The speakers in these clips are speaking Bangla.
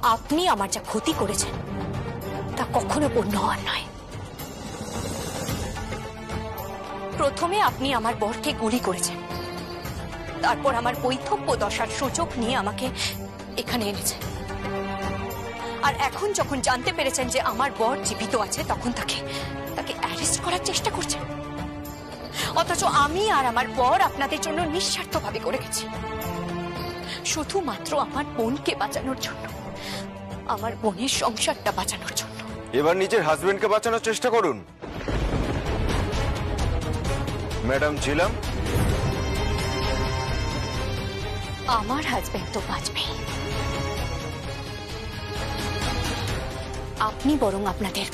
আপনি আমার যা ক্ষতি করেছেন তা কখনো পূর্ণ হওয়ার নয়। প্রথমে আপনি আমার বরকে গুলি করেছেন, তারপর আমার বৈধব্য দশার সুযোগ নিয়ে আমাকে এখানে এনেছেন, আর এখন যখন জানতে পেরেছেন যে আমার বর জীবিত আছে তখন তাকে অ্যারেস্ট করার চেষ্টা করছেন। অথচ আমি আর আমার বর আপনাদের জন্য নিঃস্বার্থভাবে করে গেছি, শুধুমাত্র আমার বোনকে বাঁচানোর জন্য, আমার বোনের সংসারটা বাঁচানোর জন্য। এবার নিজের হাজবেন্ডকে বাঁচানোর চেষ্টা করুন ম্যাডাম ঝিলাম। আমার হাজবেন্ড তো বাঁচবে, আপনি বরং আপনাদের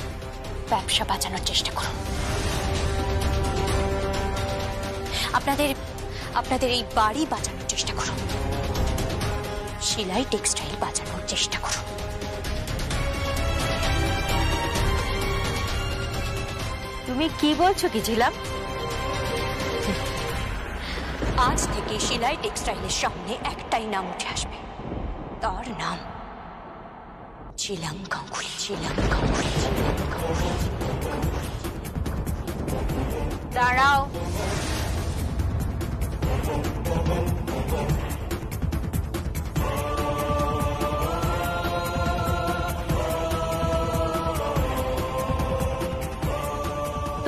ব্যবসা বাঁচানোর চেষ্টা করুন। আপনাদের এই বাড়ি বাঁচানোর চেষ্টা করুন, সেলাই টেক্সটাইল বাঁচানোর চেষ্টা করুন। তুমি কি বলছো কি ঝিলাম? আজ থেকে সেলাই টেক্সটাইলের সামনে একটাই নাম উঠে আসবে, তার নাম ঝিলাম গাঙ্গুলি। দাঁড়াও,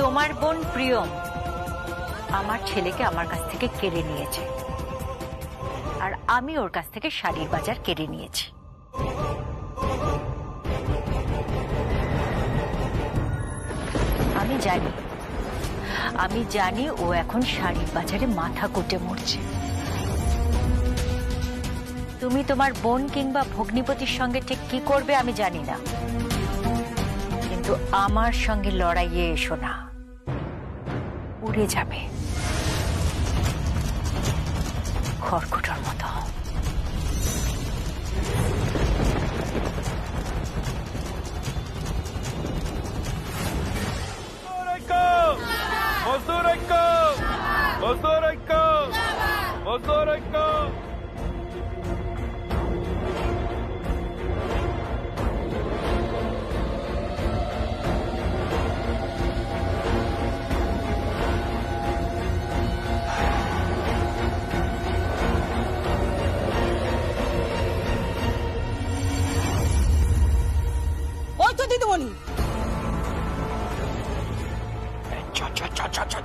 তোমার বোন প্রিয়ম আমার ছেলেকে আমার কাছ থেকে কেড়ে নিয়েছে, আর আমি ওর কাছ থেকে শাড়ির বাজার কেড়ে নিয়েছি। আমি জানি ও এখন শাড়ির বাজারে মাথা কুটে মরছে। তুমি তোমার বোন কিংবা ভগ্নিপতির সঙ্গে ঠিক কি করবে আমি জানি না, কিন্তু আমার সঙ্গে লড়াইয়ে এসো না, উড়ে যাবে খড়কুটোর মতো। ওই তো দিদিমণি,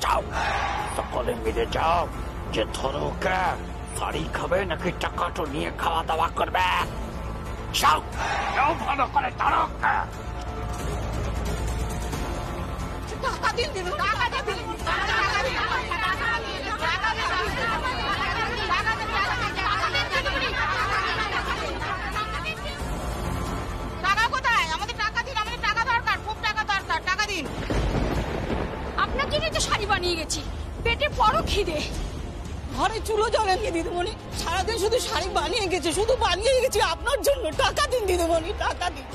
যাও সকলে মিলে যাও, যে ধরো ওকে শাড়ি খাবে নাকি টাকাটা নিয়ে খাওয়া দাওয়া করবে, যাও যাও ভালো করে ধরো ওকে। টাকা দিন দিন, টাকা দিন, টাকা কোথায়? আমাদের টাকা দিন, আমাদের টাকা দরকার, খুব টাকা দরকার, টাকা দিন। আপনার জন্য তো শাড়ি বানিয়ে গেছি, পেটে বড় খিদে। ঘরে চুলো জ্বলেনি দিদিমণি, সারাদিন শুধু শাড়ি বানিয়ে গেছে, শুধু বানিয়ে গেছি আপনার জন্য। টাকা দিন দিদিমণি, টাকা দিন।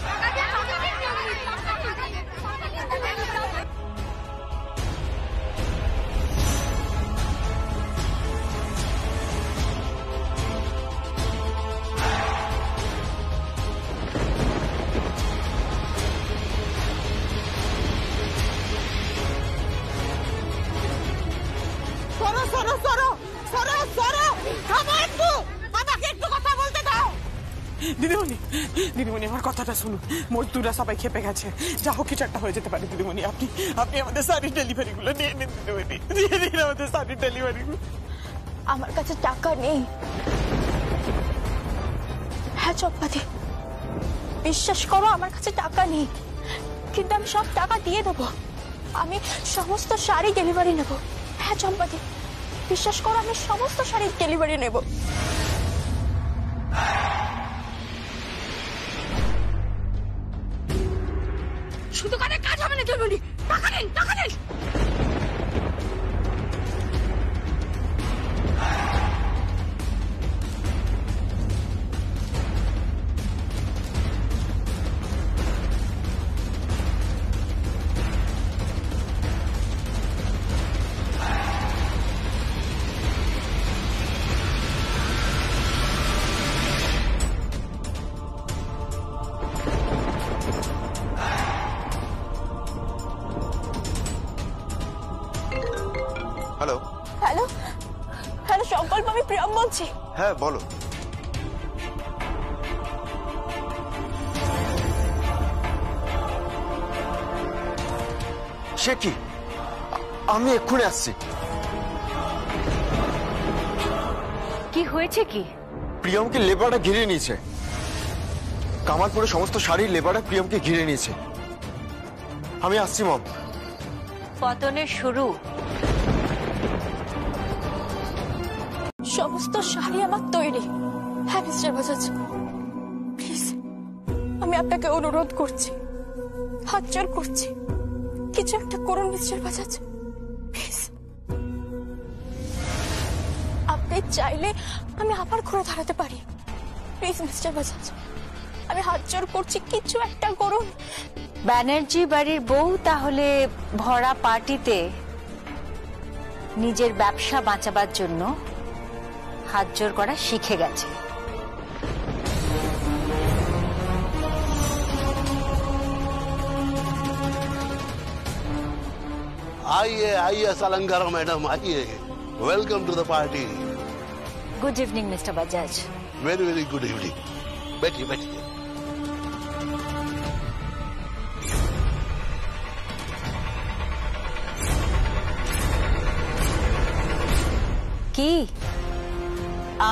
সরো সরো সরো সরো সরো, আমাকে একটু কথা বলতে দাও। দিদিমণি, দিদিমণি আমার কথাটা শুনুন, মজদুররা সবাই খেপে গেছে, যা হোক কিছু একটা হয়ে যেতে পারে। দিদিমণি আপনি আমাদের শাড়ির ডেলিভারি গুলো নিয়ে নিন, দিদিমণি দিয়ে দিন আমাদের শাড়ির ডেলিভারি গুলো। আমার কাছে টাকা নেই। হ্যাঁ চম্পাদি, বিশ্বাস করো আমার কাছে টাকা নেই, কিন্তু আমি সব টাকা দিয়ে দেবো। আমি সমস্ত শাড়ি ডেলিভারি নেব। হ্যাঁ চম্পাদি, বিশ্বাস করো আমি সমস্ত শাড়ি ডেলিভারি নেব। শুধু কাজ হবে না দিদিমণি, টাকা দিন, টাকা দিন। সংকল্প, আমি প্রিয়ম বলছি। হ্যাঁ বলো। সে কি? আমি এক্ষুনি আসছি। কি হয়েছে কি? প্রিয়মকে লেবাররা ঘিরে নিয়েছে। কামালপুরে সমস্ত শাড়ির লেবাররা প্রিয়মকে ঘিরে নিয়েছে। আমি আসছি মম। পতনের শুরু। সমস্ত শাড়ি আমার তৈরি। হ্যাঁ মিস্টার বাজাজ, প্লিজ আমি আপনাকে অনুরোধ করছি, হাত জোর করছি, কিছু একটা করুন মিস্টার বাজাজ, প্লিজ। আপনি চাইলে আমি আবার ঘুরে দাঁড়াতে পারি। প্লিজ মিস্টার বাজাজ, আমি হাত জোর করছি, কিছু একটা করুন। ব্যানার্জি বাড়ির বউ তাহলে ভরা পার্টিতে নিজের ব্যবসা বাঁচাবার জন্য হাত জোর করা শিখে গেছে। आइए आइए सालंगारा मैडम, आइए। Welcome to the party. Good evening mister Bajaj. Very very good evening. बैठिए बैठिए। কি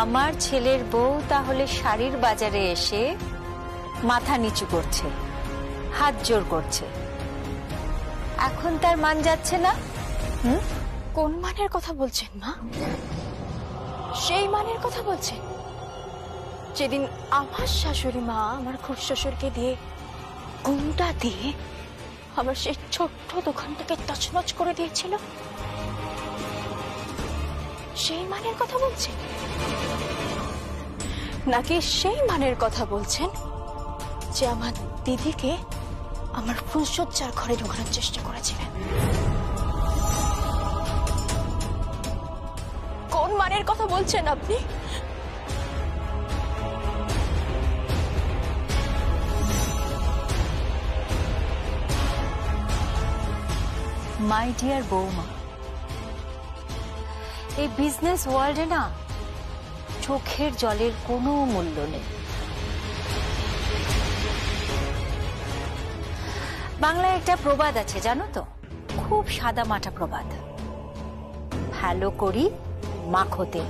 আমার ছেলের বউ তাহলে শাড়ির বাজারে এসে মাথা নিচু করছে, হাত জোর করছে, এখন তার মান যাচ্ছে না? কোন মানের কথা বলছেন মা? সেই মানের কথা বলছেন যেদিন আমার শাশুড়ি মা আমার খুড়শ্বশুরকে দিয়ে গুন্ডা দিয়ে আমার সেই ছোট্ট দোকানটাকে তছনছ করে দিয়েছিল? সেই মানের কথা বলছেন নাকি সেই মানের কথা বলছেন যে আমার দিদিকে আমার ফুলসজ্জার ঘরে ঢোকানোর চেষ্টা করেছিলেন? কোন মানের কথা বলছেন আপনি? মাই ডিয়ার বৌমা, এই বিজনেস ওয়ার্ল্ডে না চোখের জলের কোনো মূল্য নেই। বাংলায় একটা প্রবাদ আছে জানো তো, খুব সাদা মাটা প্রবাদ, ভালো করি মাখোতে।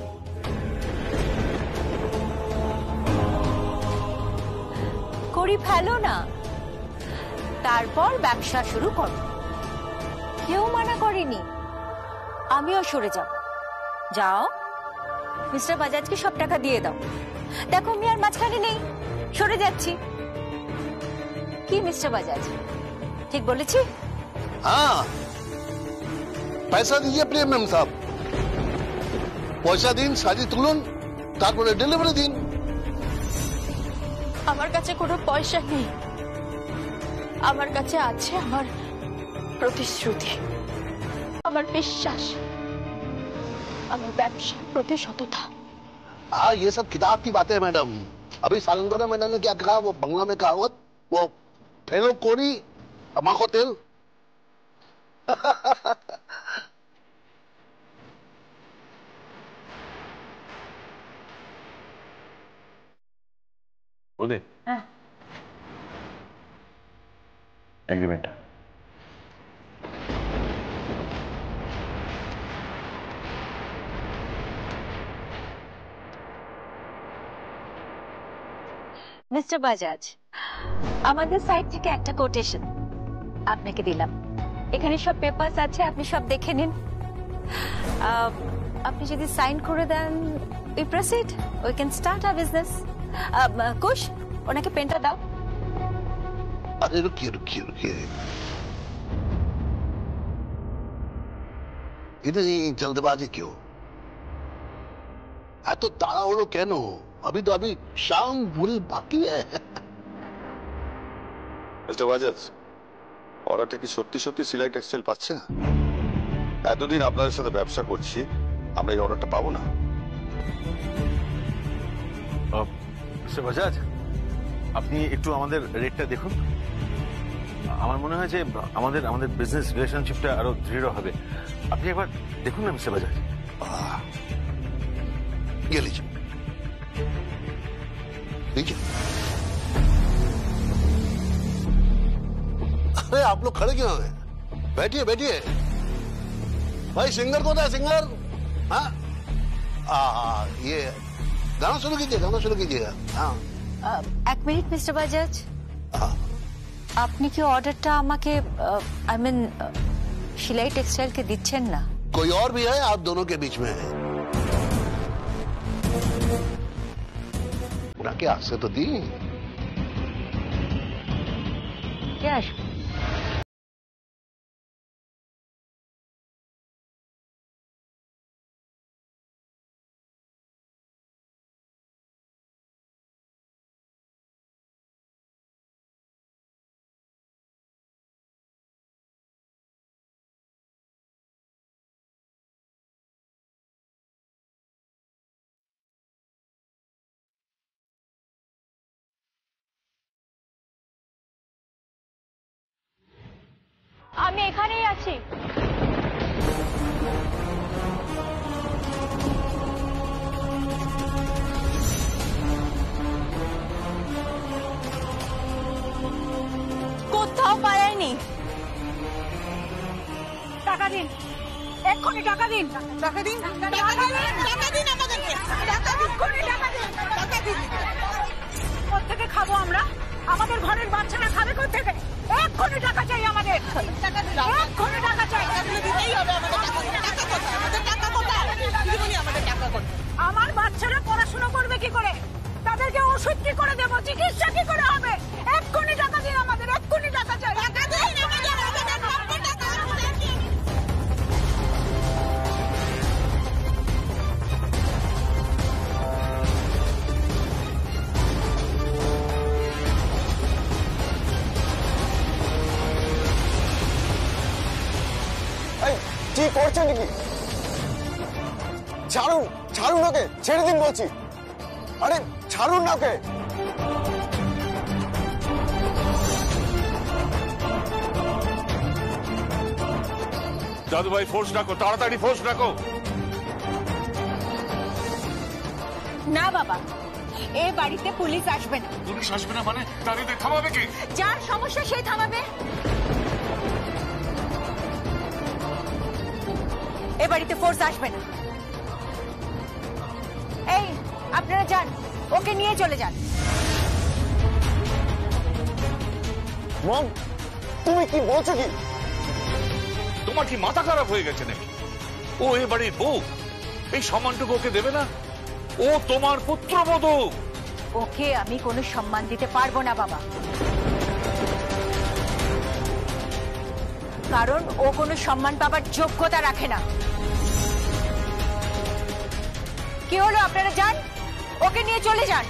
করি ফেলো না, তারপর ব্যবসা শুরু করো। কেউ মানা করেনি, আমিও সরে যাব। যাও মিস্টার বাজাজকে সব টাকা দিয়ে দাও। দেখো আমি আর মাঝখানে নেই, সরে যাচ্ছি। কি মিস্টার বাজাজ, ঠিক বলেছি? हाँ, पैसा दीजिए प्रीमियम साहब। पैसा दिन शादी तुलुन, तारपरे डिलीवरी दिन। আমার কাছে কোনো পয়সা নেই, আমার কাছে আছে আমার প্রতিশ্রুতি, আমার বিশ্বাস, আমার ব্যবসার প্রতি সততা। हाँ, ये सब किताब की बातें है मैडम। अभी सालंगारा मैडम ने क्या कहा, वो बंगला में कहावत, वो फेलो कोरी माखो तेल। বৌদি, এগ্রিমেন্টটা। মিস্টার বাজাজ, আমাদের সাইড থেকে একটা কোটেশন আপনাকে দিলাম। এখানে সব পেপারস আছে, আপনি সব দেখে নিন। আপনি যদি সাইন করে দেন, we proceed, we can start our business. Kush, ওনাকে পেনটা দাও। अरे रुकिए रुकिए रुकिए, इतनी जल्दबाजी क्यों? तो ताड़ाहुड़ो केनो? अभी तो अभी शाम पूरी बाकी है। মিস্টার বাজাজ, অর্ডারটা কি সত্যি সত্যি সিলাই টেক্সটাইল পাচ্ছে না? এতদিন আপনাদের সাথে ব্যবসা করছি, আমরা এই অর্ডারটা পাবো না? মিস্টার বাজাজ, আপনি একটু আমাদের রেটটা দেখুন। আমার মনে হয় যে আমাদের বিজনেস রিলেশনশিপটা আরো দৃঢ় হবে। আপনি একবার দেখুন না মিস্টার বাজাজ। ये लीजिए लीजिए। अरे आप लोग खड़े क्यों हैं? बैठिए बैठिए। भाई सिंगर कौन है? सिंगर? हाँ ये गाना शुरू कीजिए, गाना शुरू कीजिएगा। हाँ এক মিনিট মিস্টার বাজাজ, हाँ আপনি কি অর্ডারটা আমাকে আই মিন শিলাই টেক্সটাইলকে দিচ্ছেন না? कोई और भी है? आप दोनों के बीच में है ना? क्या से तो दी কে আসবে? আমি এখানেই আছি। কোথাও পালাইনি। টাকা দিন, এক্ষুনি টাকা দিন। টাকা দিন, টাকা দিন, টাকা দিন আমাদেরকে, টাকা দিন, টাকা দিন, টাকা দিন। কোত্থেকে খাবো আমরা? আমাদের ঘরের বাচ্চারা খাবে কোত্থেকে? এক্ষুনি টাকা চাই আমাদের, এক্ষুনি টাকা চাই। দিতেই হবে আমাদের টাকা। কোথায় আমাদের টাকা? কোথায় দিদিমণি আমাদের টাকা? কোথায়? আমার বাচ্চারা পড়াশোনা করবে কি করে? তাদেরকে ওষুধ কি করে দেবো? চিকিৎসা কি করে হবে? এক্ষুনি টাকা দিন আমাদের, এক্ষুনি টাকা চাই। টাকা দিন আমাদের, আমাদের প্রাপ্য টাকা আমাদেরকে। কি করছে নাকি? ছাড়ুন, ছাড়ুন ওকে, ছেড়ে দিন বলছি। আরে ছাড়ুন না ওকে। দাদু ভাই ফোর্স ডাকো, তাড়াতাড়ি ফোর্স ডাকো। না বাবা, এ বাড়িতে পুলিশ আসবে না। পুলিশ আসবে না মানে? দাদিদের থামাবে কি? যার সমস্যা সেই থামাবে। এ বাড়িতে ফোর্স আসবে না। এই আপনারা যান, ওকে নিয়ে চলে যান। মম, তুমি কি বলছো কি? তোমার কি মাথা খারাপ হয়ে গেছে নাকি? ও এ বাড়ির বউ, এই সম্মানটুকু ওকে দেবে না? ও তোমার পুত্রবধূ। ওকে আমি কোনো সম্মান দিতে পারবো না বাবা, কারণ ও কোনো সম্মান পাবার যোগ্যতা রাখে না। কি হলো? আপনারা যান, ওকে নিয়ে চলে যান।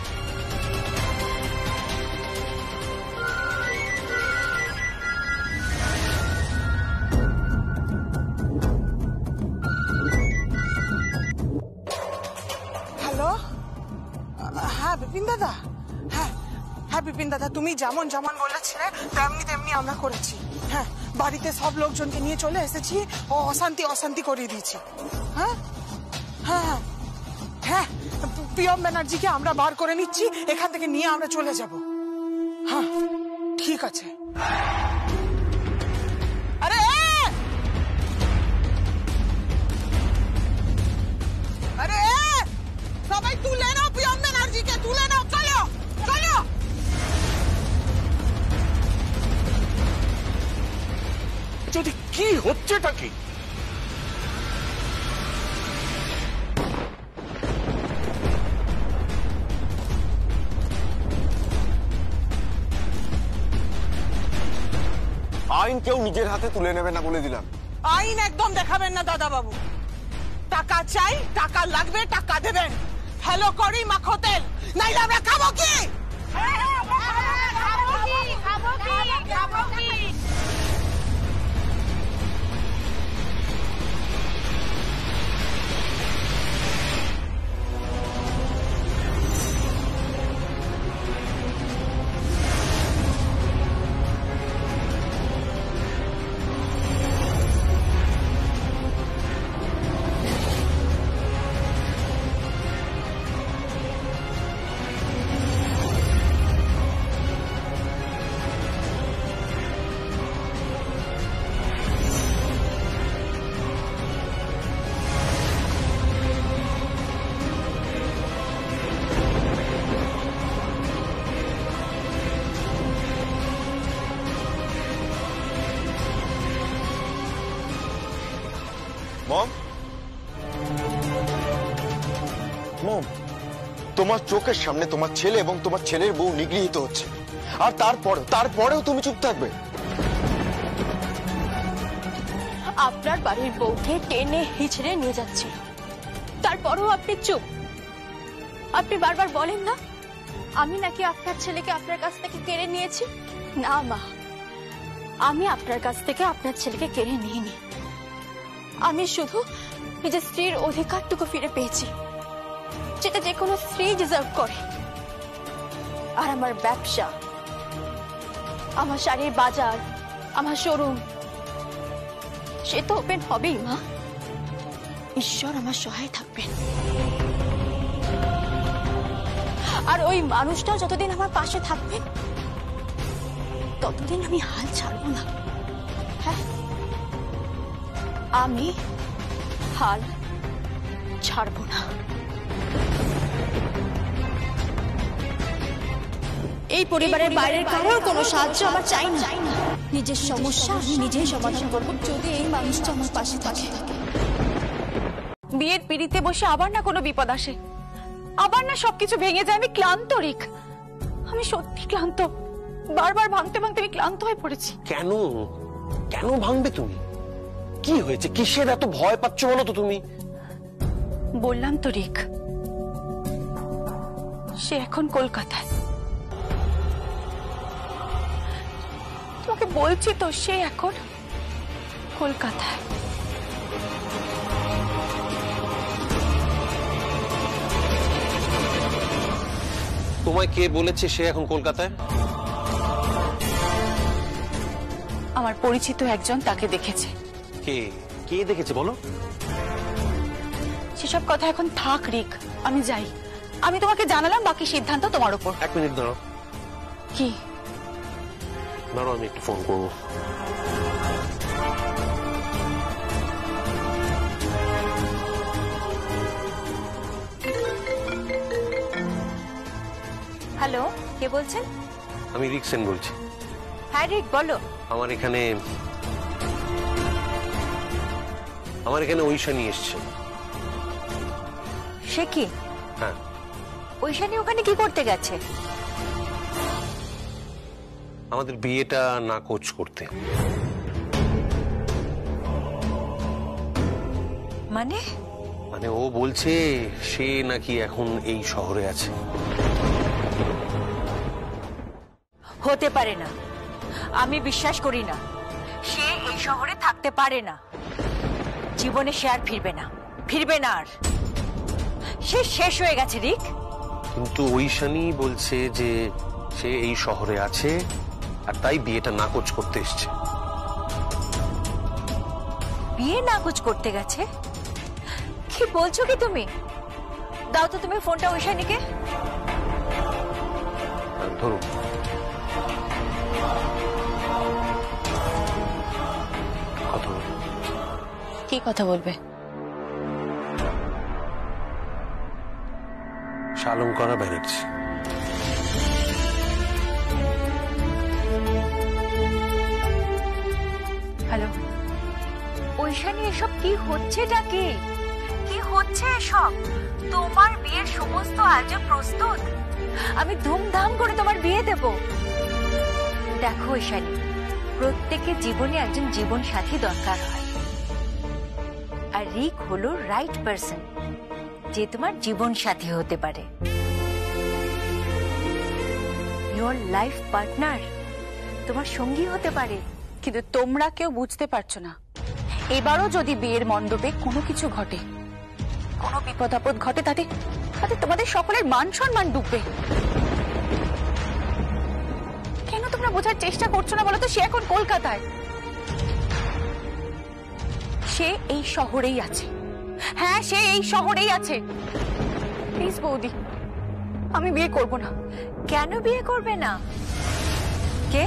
হ্যালো, হ্যাঁ বিপিন দাদা। হ্যাঁ হ্যাঁ বিপিন দাদা, তুমি যেমন যেমন বলেছিলে তেমনি তেমনি আমরা করেছি। হ্যাঁ, বাড়িতে সব লোকজনকে নিয়ে চলে এসেছি, ও অশান্তি অশান্তি করিয়ে দিয়েছি। হ্যাঁ হ্যাঁ হ্যাঁ, প্রিয়ম ব্যানার্জিকে আমরা বার করে নিচ্ছি, এখান থেকে নিয়ে আমরা চলে যাব। হ্যাঁ ঠিক আছে। আরে আরে সবাই তুলে নাও, প্রিয়ম ব্যানার্জিকে তুলে নাও। চলো চলো। যদি কি হচ্ছেটা কি? আইন কেউ নিজের হাতে তুলে নেবে না বলে দিলাম। আইন একদম দেখাবেন না দাদা বাবু। টাকা চাই, টাকা লাগবে, টাকা দেবেন। হ্যালো করি মাখো তেল, নাইলে আমরা খাবো কি? মম, তোমার চোখের সামনে তোমার ছেলে এবং তোমার ছেলের বউ নিগৃহীত হচ্ছে, আর তারপরেও তুমি চুপ থাকবে? আপনার বাড়ির বউকে টেনে হিচড়ে নিয়ে যাচ্ছিল, তারপরও আপনি চুপ। আপনি বারবার বলেন না আমি নাকি আপনার ছেলেকে আপনার কাছ থেকে কেড়ে নিয়েছি। না মা, আমি আপনার কাছ থেকে আপনার ছেলেকে কেড়ে নিইনি। আমি শুধু নিজের স্ত্রীর অধিকারটুকু ফিরে পেয়েছি, যেটা যে কোনো স্ত্রী ডিজার্ভ করে। আর আমার ব্যবসা, আমার শাড়ির বাজার, আমার শোরুম, সে তো ওপেন হবেই মা। ঈশ্বর আমার সহায় থাকবেন। আর ওই মানুষটা যতদিন আমার পাশে থাকবেন ততদিন আমি হাল ছাড়বো না। হ্যাঁ, আমি হাল ছাড়বো না। এই পরিবারের বাইরের কারোর কোনো সাহায্য আমার চাই না। নিজের সমস্যা আমি নিজেই সমাধান করবো, যদি এই মানুষটা আমার পাশে থাকে। বিয়ের পিড়িতে বসে আবার না কোনো বিপদ আসে, আবার না সবকিছু ভেঙে যায়। আমি ক্লান্ত রিক, আমি সত্যি ক্লান্ত। বারবার ভাঙতে ভাঙতে আমি ক্লান্ত হয়ে পড়েছি। কেন কেন ভাঙবে তুমি? কি হয়েছে? কিসের এত ভয় পাচ্ছ বলো তো তুমি? বললাম তো রিক, সে এখন কলকাতায়। তোমাকে বলছি তো, সে এখন কলকাতায়। তোমায় কে বলেছে সে এখন কলকাতায়? আমার পরিচিত একজন তাকে দেখেছে। কে কে দেখেছে বলো? সেসব কথা এখন থাক রিক, আমি যাই। আমি তোমাকে জানালাম, বাকি সিদ্ধান্ত তোমার উপর। 1 মিনিট দাঁড়াও। কি? দাঁড়াও, আমি একটু ফোন করবো। হ্যালো, কে বলছেন? আমি রিক সেন বলছি। হ্যাঁ রিক, বলো। আমার এখানে ঐশানী এসছে। সে কি? হ্যাঁ। ঐশানী ওখানে কি করতে গেছে? আমাদের বিয়েটা নাকচ করতে। মানে? মানে ও বলছে সে নাকি এখন এই শহরে আছে। হতে পারে না, আমি বিশ্বাস করি না। সে এই শহরে থাকতে পারে না। জীবনে সে আর ফিরবে না, ফিরবে না আর। সে শেষ হয়ে গেছে রিক। কিন্তু ঐশানী বলছে যে সে এই শহরে আছে আর তাই বিয়েটা নাকচ করতে এসছে। বিয়ে নাকচ করতে গেছে? কি বলছো কি তুমি? দাও তো তুমি ফোনটা ঐশানীকে। ধরুন। কথা বল। কি কথা বলবে? শালঙ্করা ব্যানার্জি। হ্যালো ঐশানী, এসব কি হচ্ছেটা? কি হচ্ছে এসব? তোমার বিয়ের সমস্ত আয়োজন প্রস্তুত। আমি ধুমধাম করে তোমার বিয়ে দেব। দেখো ঐশানী, প্রত্যেকের জীবনে একজন জীবন সাথী দরকার হয়, আর রিক হলো রাইট পারসন যে তোমার জীবন সাথী হতে পারে। ইওর লাইফ পার্টনার, তোমার সঙ্গী হতে পারে। কিন্তু তোমরা কেউ বুঝতে পারছো না, এবারও যদি বিয়ের মণ্ডপে কোনো কিছু ঘটে, কোনো বিপদ আপদ ঘটে, তাতে তোমাদের সকলের মান সম্মান ডুববে। কেন তোমরা বোঝার চেষ্টা করছো না বলো তো? সে এখন কলকাতায়, সে এই শহরেই আছে। হ্যাঁ, সে এই শহরেই আছে। প্লিজ বৌদি, আমি বিয়ে করব না। কেন বিয়ে করবে না? কে?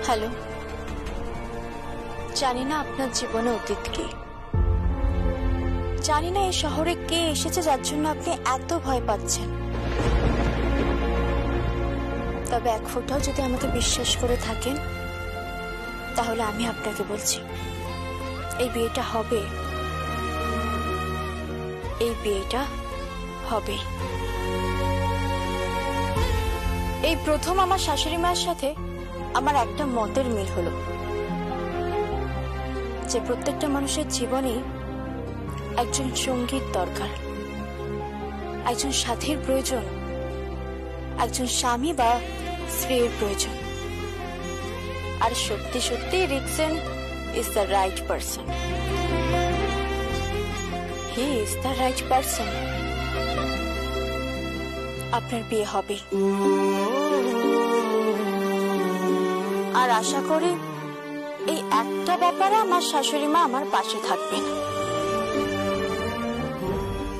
হ্যালো, জানি না আপনার জীবনে অতীত কি, জানি না এই শহরে কে এসেছে যার জন্য আপনি এত ভয় পাচ্ছেন। তবে এক ফোঁটাও যদি আমাকে বিশ্বাস করে থাকেন, তাহলে আমি আপনাকে বলছি, এই বিয়েটা হবে, এই বিয়েটা হবে। এই প্রথম আমার শাশুড়ি মায়ের সাথে আমার একটা মতের মিল হলো যে প্রত্যেকটা মানুষের জীবনে একজন সঙ্গীর দরকার, একজন সাথীর প্রয়োজন, একজন স্বামী বা স্ত্রীর প্রয়োজন। আর সত্যি সত্যি Rixon is the right person. He is the right person. আপনার বিয়ে হবে, আর আশা করি এই একটা ব্যাপারে আমার শাশুড়ি মা আমার পাশে থাকবেন।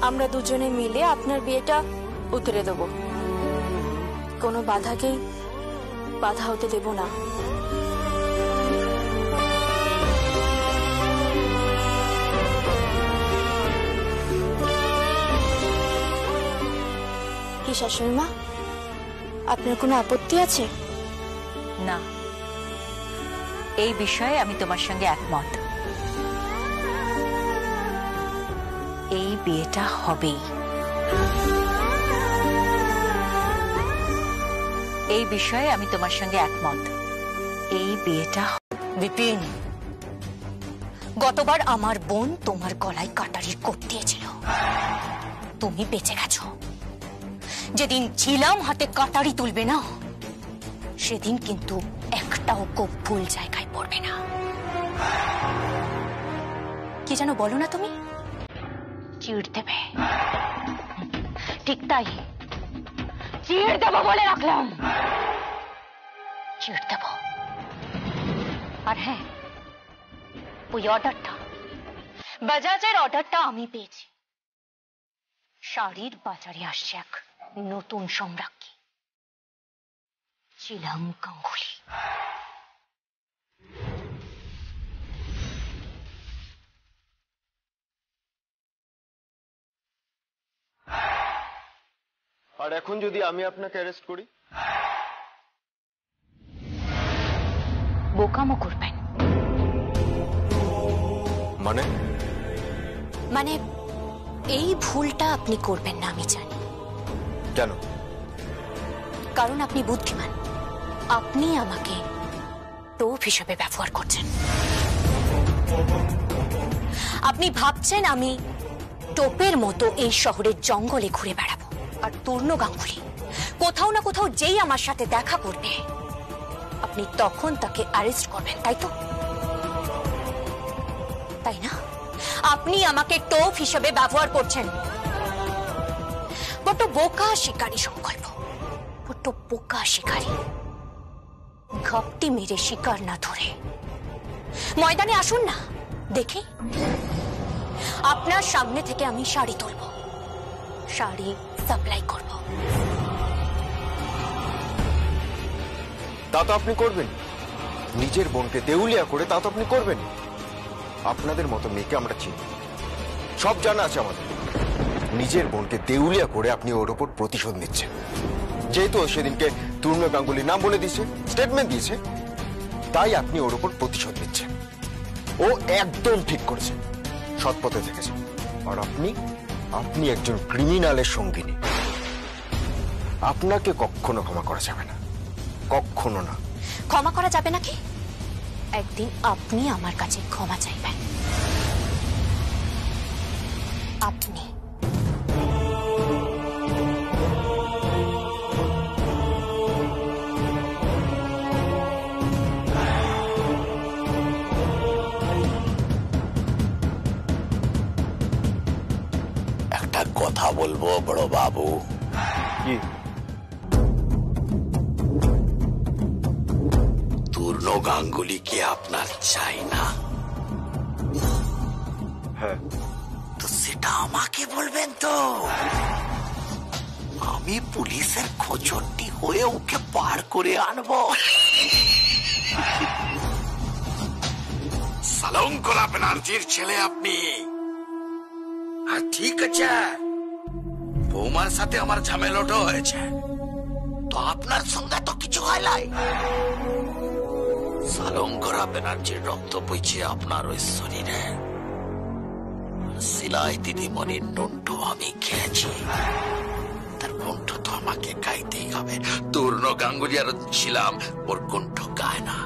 আমরা দুজনে মিলে আপনার বিয়েটা উতরে দেব, কোনো বাধাকেই বাধা হতে দেব না। কি শাশুড়ি মা, আপনার কোনো আপত্তি আছে? না, এই বিষয়ে আমি তোমার সঙ্গে একমত। এই বিয়েটা হবেই। এই বিষয়ে আমি তোমার সঙ্গে একমত। এই বিয়েটা। বিপিন, গতবার আমার বোন তোমার গলায় কাটারির কোপ দিয়েছিল, তুমি বেঁচে গেছো। যেদিন ছিলাম হাতে কাটারি তুলবে না, সেদিন কিন্তু একটাও কোপ ভুল জায়গায় পড়বে না। কি যেন বলো না তুমি? চিড় দেবে। ঠিক তাই, চিড় দেবো বলে রাখলাম, চিড় দেবো। আর হ্যাঁ, ওই অর্ডারটা, বাজাজের অর্ডারটা আমি পেয়েছি। শাড়ির বাজারে আসছে এক নতুন সম্রাজ্ঞী, চিলাম গাঙ্গুলি। আর এখন যদি আমি আপনাকে অ্যারেস্ট করি? বোকামো করবেন। মানে এই ভুলটা আপনি করবেন না, আমি জানি। কেন? কারণ আপনি বুদ্ধিমান। আপনি আমাকে টোপ হিসেবে ব্যবহার করছেন। আপনি ভাবছেন আমি টোপের মতো এই শহরের জঙ্গলে ঘুরে বেড়াবো, আর তূর্ণ গাঙ্গুলি কোথাও না কোথাও যেই আমার সাথে দেখা করবে, আপনি তখন তাকে অ্যারেস্ট করবেন, তাই তো? তাই না? আপনি আমাকে টোপ হিসেবে ব্যবহার করছেন। বড্ড বোকা শিকারী সংকল্প, বড্ড বোকা শিকারী। ঘাপটি মেরে শিকার না ধরে ময়দানে আসুন না, দেখি। আপনার সামনে থেকে আমি শাড়ি তুলব, শাড়ি সাপ্লাই করব। তা তো আপনি করবেন। নিজের বোনকে দেউলিয়া করে তা তো আপনি করবেন। আপনাদের মতো মেয়েকে আমরা চিনি, সব জানা আছে আমাদের। নিজের বোনকে দেউলিয়া করে আপনি ওর ওপর প্রতিশোধ নিচ্ছেন। যেহেতু সেদিনকে তূর্ণ গাঙ্গুলির নাম বলে দিয়েছে, স্টেটমেন্ট দিয়েছে, তাই আপনি ওর ওপর প্রতিশোধ নিচ্ছেন। ও একদম ঠিক করেছে, সৎ পথে থেকেছে। আর আপনি একজন ক্রিমিনালের সঙ্গিনী। আপনাকে কখনো ক্ষমা করা যাবে না, কখনো না। ক্ষমা করা যাবে নাকি? একদিন আপনি আমার কাছে ক্ষমা চাইবেন। আপনি একটা কথা বলবো বড় বাবু। কি? তূর্ণ গাঙ্গুলিকে আপনার চাই না? হ্যাঁ। তো সেটা আমাকে বলবেন তো। আমি পুলিশের খোঁজটি হয়ে ওকে পার করে আনবো। সালঙ্কলা ব্যানার্জির ছেলে আপনি। আর ঠিক আছে, বৌমার সাথে আমার ঝামেলাটাও হয়েছে, তো আপনার সঙ্গে তো কিছু হয় নাই। সালঙ্গরা ব্যানার্জির রক্ত বইছে আপনার ওই শরীরে। সিলাই দিদিমণির নুন্ঠ আমি খেয়েছি, তার কণ্ঠ তো আমাকে গাইতেই হবে। তূর্ণ গাঙ্গুলি আর ছিলাম, ওর কণ্ঠ গায় না।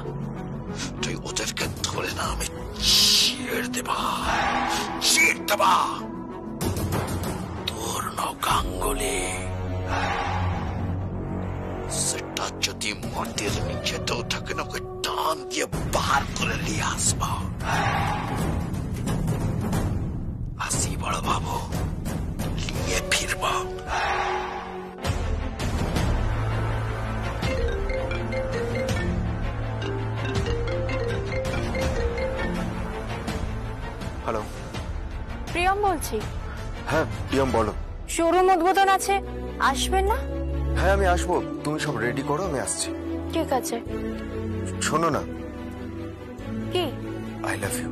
তুই ওদেরকে ধরে না আমি ছিঁড়ে দেবা। তূর্ণ গাঙ্গুলি সেটা যদি মাটির নিচেতেও থাকে না, ওকে টান দিয়ে বার করে নিয়ে আসবা। আসি বড় বাবু, নিয়ে ফিরবা। হ্যালো। প্রিয়ম বলছি। হ্যাঁ প্রিয়ম বলো। শোরুম উদ্বোধন আছে, আসবেন না? হ্যাঁ আমি আসবো, তুমি সব রেডি করো, আমি আসছি। ঠিক আছে। শোনো না, কি? I love you.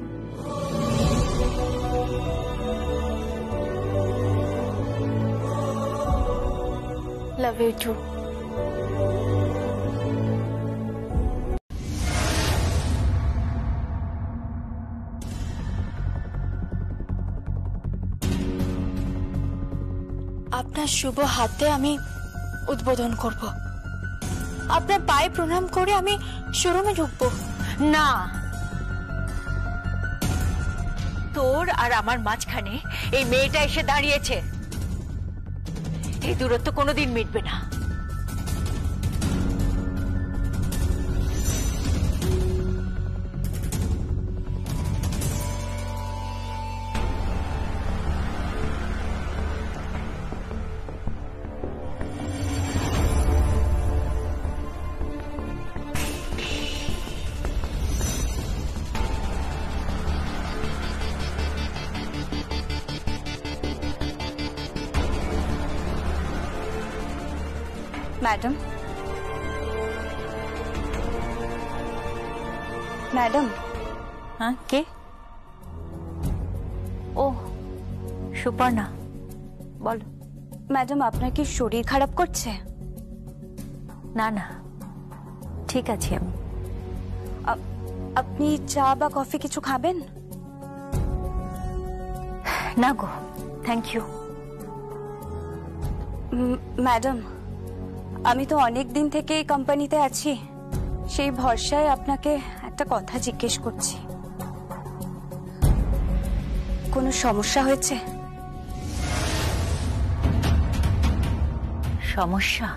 Love you too. আপনার শুভ হাতে আমি উদ্বোধন করব। আপনার পায়ে প্রণাম করে আমি শোরুমে ঢুকবো না। তোর আর আমার মাঝখানে এই মেয়েটা এসে দাঁড়িয়েছে, এই দূরত্ব কোনোদিন মিটবে না। Madam, madam. हाँ के? ও সুপর্ণা, বলো। ম্যাডাম আপনার কি শরীর খারাপ করছে? না না, ঠিক আছে আমি। আপনি চা বা কফি কিছু খাবেন? না গো, থ্যাংক ইউ। ম্যাডাম, আমি তো অনেক দিন থেকে এই কোম্পানিতে আছি, সেই ভরসায় আপনাকে একটা কথা জিজ্ঞেস করছি। কোনো সমস্যা হয়েছে? সমস্যা?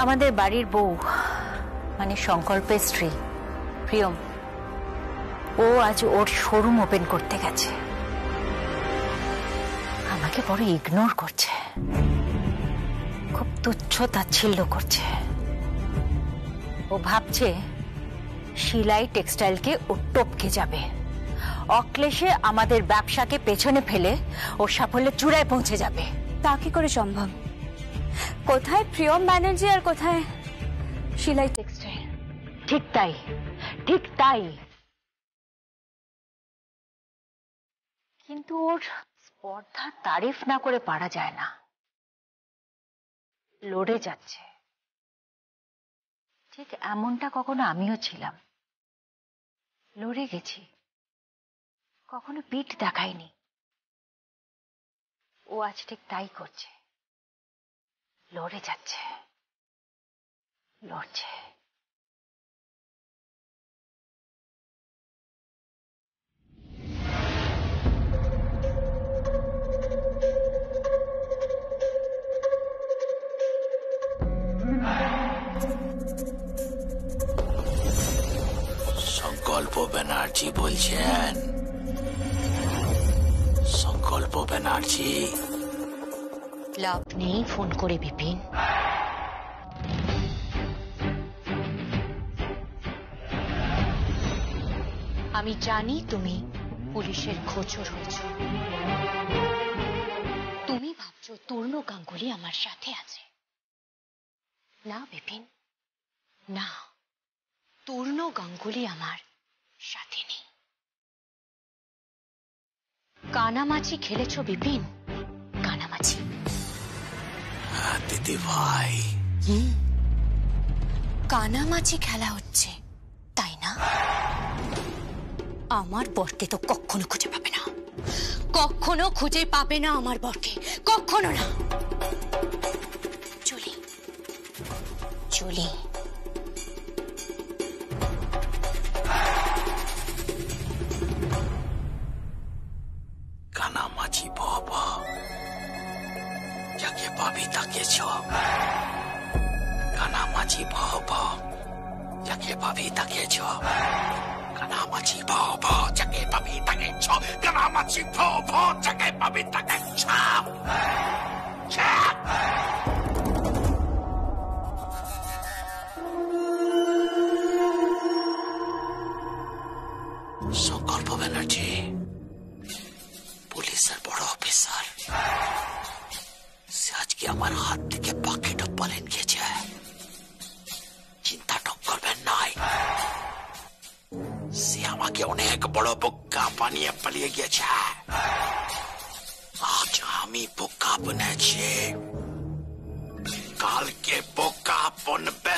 আমাদের বাড়ির বউ মানে সংকল্পের স্ত্রী প্রিয়ম, ও আজ ওর শোরুম ওপেন করতে গেছে। আমাকে বড় ইগনোর করছে, খুব তুচ্ছ তাচ্ছিল্য করছে। ও ভাবছে শিলাই টেক্সটাইলকে ও টপকে যাবে, অক্লেশে আমাদের ব্যবসাকে পেছনে ফেলে ওর সাফল্যের চূড়ায় পৌঁছে যাবে। তা কি করে সম্ভব? কোথায় প্রিয়ম ব্যানার্জি আর কোথায় শিলাই টেক্সটাইল? ঠিক তাই, ঠিক তাই। কিন্তু ওর স্পর্ধার তারিফ না করে পারা যায় না, লড়ে যাচ্ছে। ঠিক এমনটা কখনো আমিও ছিলাম, লড়ে গেছি, কখনো পিঠ দেখাইনি। ও আজ ঠিক তাই করছে, লড়ে যাচ্ছে, লড়ছে। সংকল্প ব্যানার্জি বলছেন? সংকল্প ব্যানার্জি? লাভ নেই ফোন করে বিপিন। আমি জানি তুমি পুলিশের খোঁজর হয়েছ। তুমি ভাবছো তূর্ণ গাঙ্গুলি আমার সাথে আছে। না বিপিন, না, তূর্ণ গাঙ্গুলি আমার সাথে নেই। কানামাছি খেলেছ বিপিন, কানামাছি। দিদি ভাই, কানামাছি খেলা হচ্ছে তাই না? আমার বরকে তো কখনো খুঁজে পাবে না, কখনো খুঁজে পাবে না আমার বরকে, কখনো না। চলি চলি। কানামাছি বাবা, যাকে পাবি তাকে ছ। কানামাছি বাবা, যাকে পাবি তাকে ছ। কানামাছি বাবা, যাকে পাবি তাকে ছ। কানামাছি বাবা, যাকে পাবি তাকে ছ। সংকল্প ব্যানার্জি, পুলিশের বড় অফিসার, সে আজকে আমার হাত থেকে পাখিটা পালিয়ে গেছে। চিন্তা করবেন নাই, সে আমাকে অনেক বড় বোকা বানিয়ে পালিয়ে গেছে। আজ আমি বোকা বনেছি, কালকে বোকা বনবে